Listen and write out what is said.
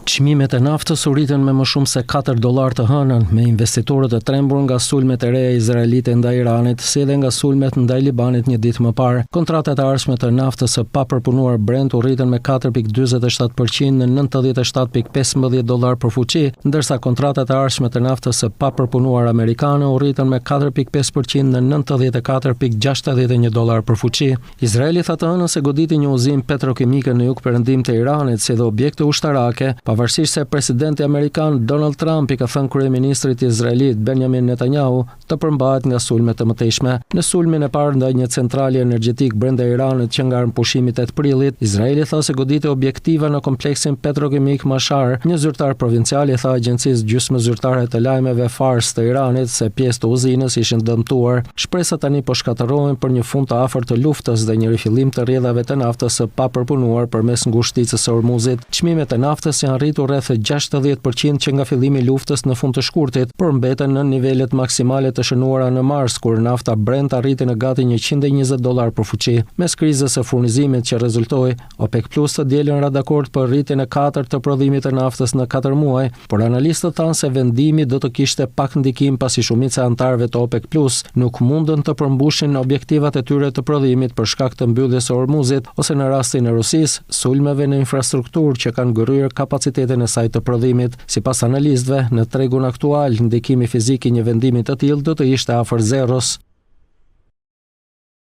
Çmimet e naftës u rritën me më shumë se $4 të hënën, me investitorët e trembur nga sulmet e reja izraelite ndaj Iranit, si edhe nga sulmet ndaj Libanit një ditë më parë. Kontratat e ardhshme të naftës së papërpunuar Brent u rritën me 4.47% në $97.15 për fuqi, ndërsa kontratat e ardhshme të naftës së papërpunuar amerikane u rritën me 4.5% në $94.61 për fuqi. Izraeli tha të hënën se goditi një uzinë petrokimike në jugperëndim të Iranit, si dhe objekte ushtarake, pavarësisht se presidenti amerikan Donald Trump i ka thënë kryeministrit izraelit Benjamin Netanyahu të përmbahet nga sulmet e mëtejshme. Në sulmin e parë ndaj një centrali energjetik brenda Iranit që nga pushimi 8 prillit, Izraeli tha se goditi objektiva në kompleksin petrokimik Mashar. Një zyrtar provincial i tha agjencisë gjysmë zyrtare të lajmeve Fars të Iranit se pjesë të uzinës ishin dëmtuar. Shpresat tani po shkatërrohen për një fund të afërt të luftës dhe një rifillim të rrjedhave të naftës së papërpunuar përmes ngushticës së Hormuzit. Çmimet e naftës janë rritur rreth 60% që nga fillimi i luftës në fund të shkurtit, por mbeten në nivelet maksimale të shënuara në mars, kur nafta Brent arriti në gati $120 për fuqi. Mes krizës së furnizimit që rezultoi, OPEC Plus të dielën ra dakord për rritjen e 4 të prodhimit të naftës në 4 muaj, por analistët thanë se vendimi do të kishte pak ndikim pasi shumica e anëtarëve të OPEC Plus nuk mundën të përmbushin objektivat e tyre të prodhimit për shkak të mbylljes së Hormuzit ose në rastin e Rusisë, sulmeve në infrastrukturë që kanë ngërryer kapacitetin e saj të prodhimit. Sipas analistëve, në tregun aktual, ndikimi fizik i një vendimi të tillë do të ishte afër zeros.